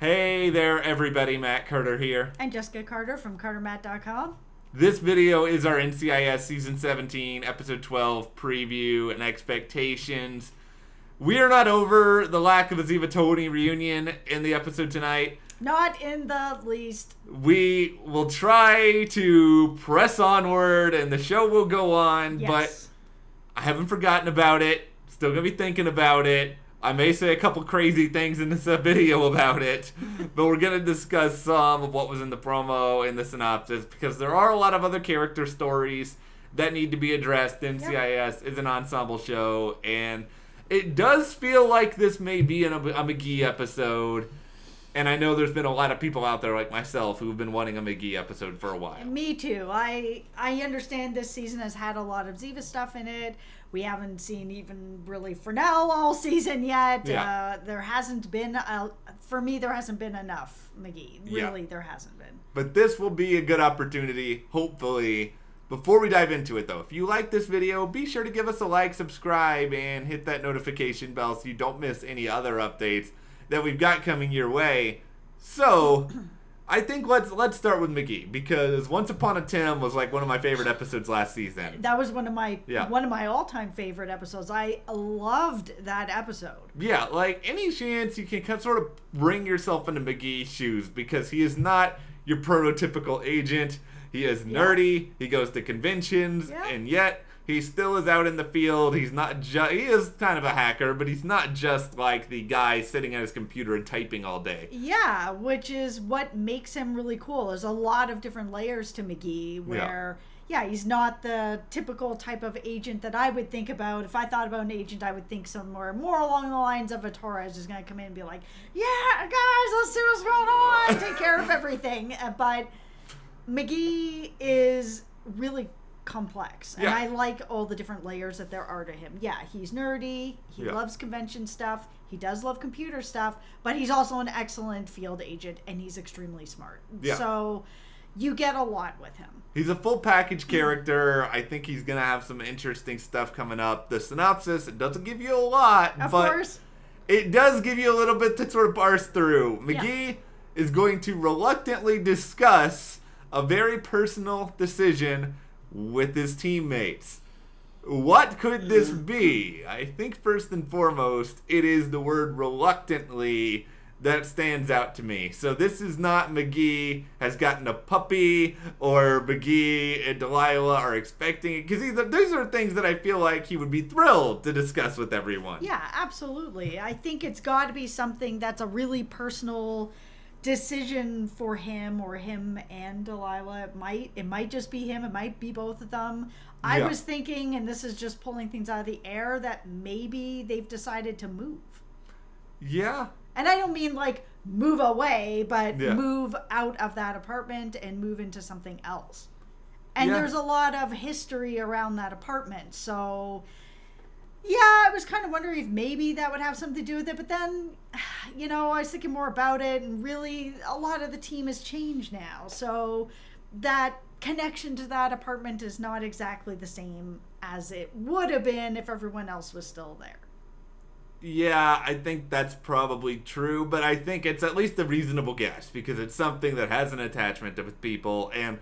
Hey there, everybody. Matt Carter here. And Jessica Carter from CARTERMATT.com. This video is our NCIS Season 17, Episode 12 preview and expectations. We are not over the lack of a Ziva Tony reunion in the episode tonight. Not in the least. We will try to press onward and the show will go on, Yes. but I haven't forgotten about it. Still going to be thinking about it. I may say a couple crazy things in this video about it, but we're going to discuss some of what was in the promo and the synopsis because there are a lot of other character stories that need to be addressed. NCIS is an ensemble show, and it does feel like this may be a McGee episode. And I know there's been a lot of people out there like myself who've been wanting a McGee episode for a while. Me too. I understand this season has had a lot of Ziva stuff in it. We haven't seen even really Fresnel all season yet. Yeah. There hasn't been, for me, there hasn't been enough McGee. Really, there hasn't been. But this will be a good opportunity, hopefully. Before we dive into it, though, if you like this video, be sure to give us a like, subscribe, and hit that notification bell so you don't miss any other updates that we've got coming your way. So, I think let's start with McGee, because Once Upon a Tim was like one of my favorite episodes last season. That was one of my all-time favorite episodes. I loved that episode. Yeah, like any chance you can kind of sort of bring yourself into McGee's shoes, because he is not your prototypical agent. He is nerdy. He goes to conventions, and yet he still is out in the field. He's not just, he is kind of a hacker, but he's not just like the guy sitting at his computer and typing all day. Yeah, which is what makes him really cool. There's a lot of different layers to McGee where, he's not the typical type of agent that I would think about. If I thought about an agent, I would think somewhere more along the lines of a Torres who's going to come in and be like, yeah, guys, let's see what's going on, take care of everything. But McGee is really complex, and I like all the different layers that there are to him. Yeah, he's nerdy, he loves convention stuff, he does love computer stuff, but he's also an excellent field agent, and he's extremely smart. So you get a lot with him. He's a full package character. I think he's gonna have some interesting stuff coming up. The synopsis, it doesn't give you a lot, but it does give you a little bit to sort of parse through. McGee is going to reluctantly discuss a very personal decision with his teammates. What could this be? I think first and foremost, it is the word reluctantly that stands out to me. So this is not McGee has gotten a puppy, or McGee and Delilah are expecting it, because these are things that I feel like he would be thrilled to discuss with everyone. Yeah, absolutely. I think it's got to be something that's a really personal decision for him, or him and Delilah. It might just be him, it might be both of them. I was thinking, and this is just pulling things out of the air, that maybe they've decided to move. Yeah. And I don't mean like move away, but move out of that apartment and move into something else. And there's a lot of history around that apartment, so yeah, I was kind of wondering if maybe that would have something to do with it, but then, you know, I was thinking more about it, and really a lot of the team has changed now, so that connection to that apartment is not exactly the same as it would have been if everyone else was still there. Yeah, I think that's probably true, but I think it's at least a reasonable guess, because it's something that has an attachment with people, and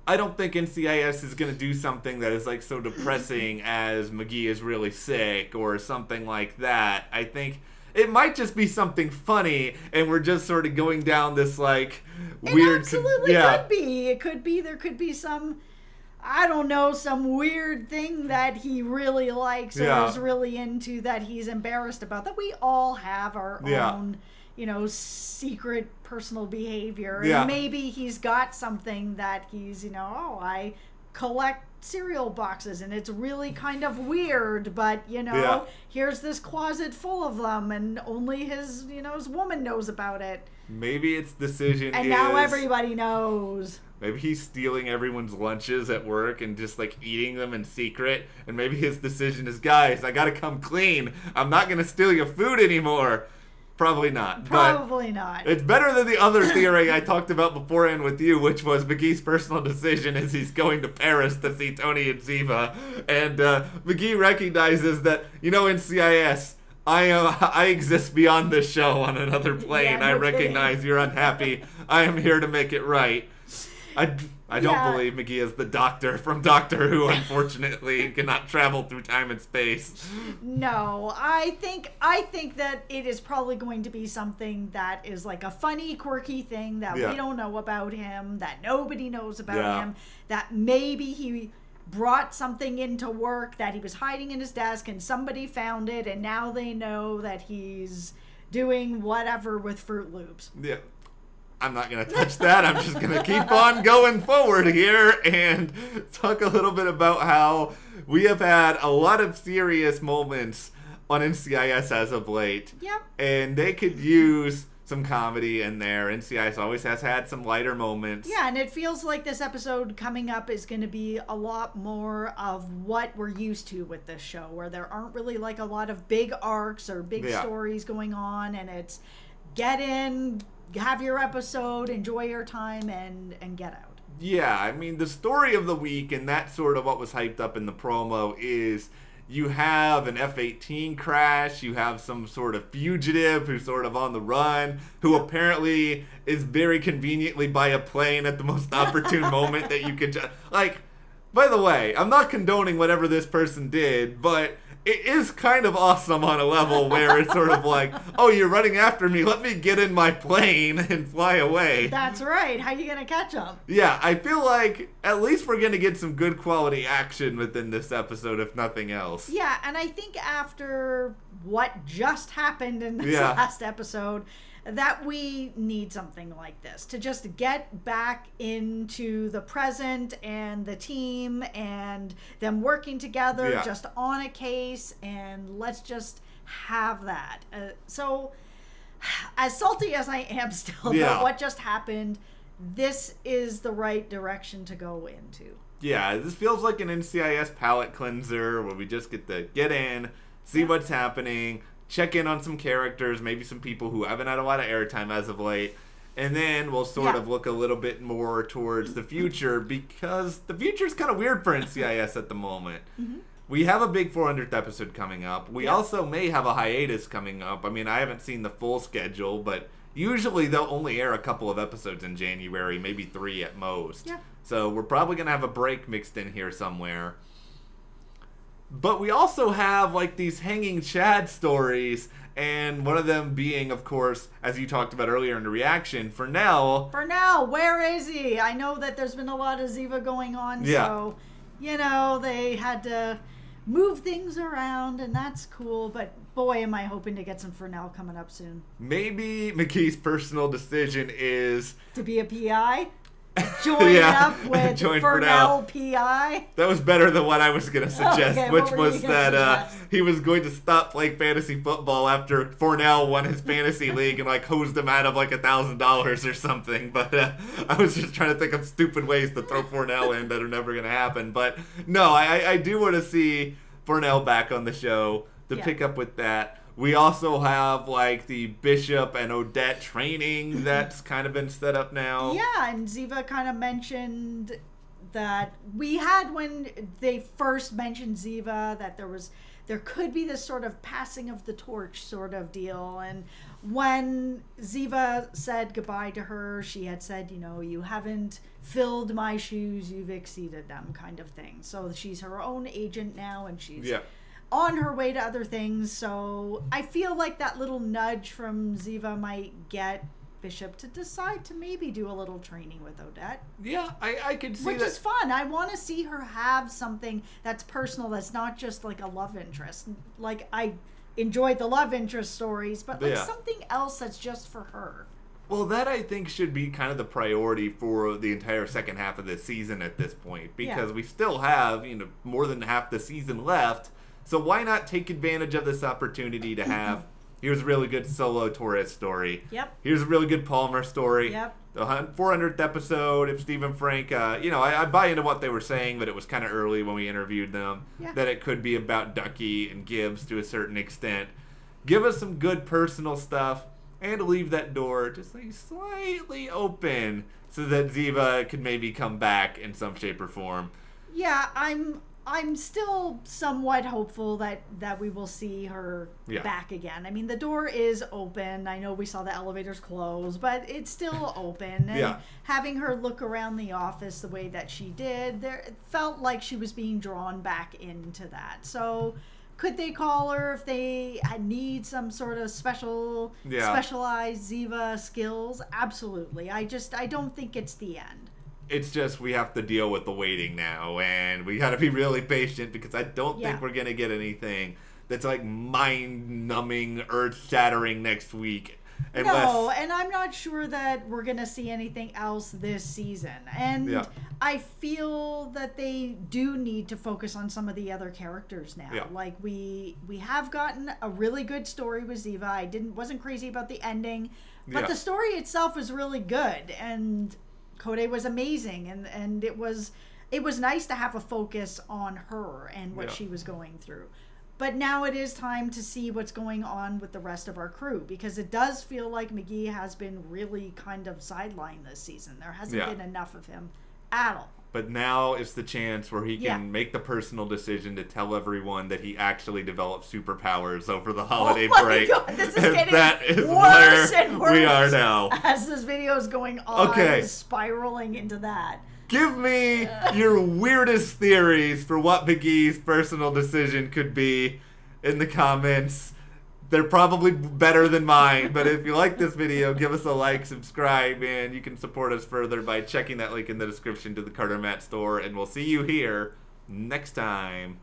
I don't think NCIS is going to do something that is like so depressing as McGee is really sick or something like that. I think it might just be something funny, and we're just sort of going down this like weird. It absolutely could be. It could be. There could be some, I don't know, some weird thing that he really likes or is really into that he's embarrassed about. That we all have our own, you know, secret personal behavior, and maybe he's got something that he's, you know, oh, I collect cereal boxes and it's really kind of weird, but you know, here's this closet full of them, and only his, you know, his woman knows about it. Maybe its decision and now everybody knows. Maybe he's stealing everyone's lunches at work and just like eating them in secret, and maybe his decision is, guys, I gotta come clean, I'm not gonna steal your food anymore. Probably not. Probably not. It's better than the other theory I talked about beforehand with you, which was McGee's personal decision is he's going to Paris to see Tony and Ziva. And McGee recognizes that, you know, NCIS, I exist beyond this show on another plane. Yeah, no I recognize kidding. you're unhappy. I am here to make it right. I don't believe McGee is the Doctor from Doctor Who, unfortunately, and cannot travel through time and space. No, I think that it is probably going to be something that is like a funny, quirky thing that we don't know about him, that nobody knows about him, that maybe he brought something into work that he was hiding in his desk and somebody found it and now they know that he's doing whatever with Fruit Loops. Yeah. I'm not going to touch that. I'm just going to keep on going forward here and talk a little bit about how we have had a lot of serious moments on NCIS as of late. Yep. And they could use some comedy in there. NCIS always has had some lighter moments. Yeah, and it feels like this episode coming up is going to be a lot more of what we're used to with this show, where there aren't really like a lot of big arcs or big stories going on, and it's get in, have your episode, enjoy your time, and get out. Yeah, I mean, the story of the week, and that's sort of what was hyped up in the promo, is you have an F-18 crash, you have some sort of fugitive who's sort of on the run, who apparently is very conveniently by a plane at the most opportune moment that you could just... Like, by the way, I'm not condoning whatever this person did, but it is kind of awesome on a level where it's sort of like, oh, you're running after me, let me get in my plane and fly away. That's right. How you gonna catch them? Yeah, I feel like at least we're gonna get some good quality action within this episode, if nothing else. Yeah, and I think after what just happened in this last episode, that we need something like this to just get back into the present and the team and them working together just on a case, and let's just have that. So as salty as I am still about what just happened, this is the right direction to go into. Yeah, this feels like an NCIS palate cleanser where we just get to get in, see what's happening, check in on some characters, maybe some people who haven't had a lot of airtime as of late, and then we'll sort of look a little bit more towards the future, because the future is kind of weird for NCIS at the moment. We have a big 400th episode coming up. We also may have a hiatus coming up. I mean, I haven't seen the full schedule, but usually they'll only air a couple of episodes in January, maybe 3 at most. So we're probably going to have a break mixed in here somewhere. But we also have, like, these hanging Chad stories, and one of them being, of course, as you talked about earlier in the reaction, Fernell. Fernell, where is he? I know that there's been a lot of Ziva going on, so, you know, they had to move things around, and that's cool, but boy, am I hoping to get some Fernell coming up soon. Maybe McGee's personal decision is... to be a PI? Join up with Fernell PI. That was better than what I was going to suggest, which was that he was going to stop playing fantasy football after Fernell won his fantasy league and like hosed him out of like $1,000 or something. But I was just trying to think of stupid ways to throw Fernell in that are never going to happen. But no, I do want to see Fernell back on the show to pick up with that. We also have, like, the Bishop and Odette training that's kind of been set up now. Yeah, and Ziva kind of mentioned that we had, when they first mentioned Ziva, that there could be this sort of passing of the torch sort of deal. And when Ziva said goodbye to her, she had said, you know, you haven't filled my shoes, you've exceeded them, kind of thing. So she's her own agent now, and she's... on her way to other things, so I feel like that little nudge from Ziva might get Bishop to decide to maybe do a little training with Odette. Yeah, I could see that. Which is fun. I want to see her have something that's personal, that's not just like a love interest. Like, I enjoyed the love interest stories, but like something else that's just for her. Well, that I think should be kind of the priority for the entire second half of the season at this point, because we still have, you know, more than half the season left. So why not take advantage of this opportunity to have, here's a really good solo Torres story. Here's a really good Palmer story. The 400th episode, if Stephen Frank, you know, I buy into what they were saying, but it was kind of early when we interviewed them, that it could be about Ducky and Gibbs to a certain extent. Give us some good personal stuff, and leave that door just like slightly open so that Ziva could maybe come back in some shape or form. Yeah, I'm I'm still somewhat hopeful that we will see her back again. I mean, the door is open. I know we saw the elevators close, but it's still open. And having her look around the office the way that she did, it felt like she was being drawn back into that. So could they call her if they need some sort of specialized Ziva skills? Absolutely. I don't think it's the end. It's just we have to deal with the waiting now, and we got to be really patient because I don't think we're going to get anything that's like mind-numbing, earth-shattering next week. No, and I'm not sure that we're going to see anything else this season. And I feel that they do need to focus on some of the other characters now. Yeah. Like we have gotten a really good story with Ziva. I wasn't crazy about the ending, but the story itself was really good, and Code was amazing, and it was nice to have a focus on her and what she was going through. But now it is time to see what's going on with the rest of our crew, because it does feel like McGee has been really kind of sidelined this season. There hasn't been enough of him at all. But now is the chance where he can make the personal decision to tell everyone that he actually developed superpowers over the holiday break. God, this is getting worse and worse. We are now. As this video is going on, it's spiraling into that. Give me your weirdest theories for what McGee's personal decision could be in the comments. They're probably better than mine, but if you like this video, give us a like, subscribe, and you can support us further by checking that link in the description to the CARTERMATT store, and we'll see you here next time.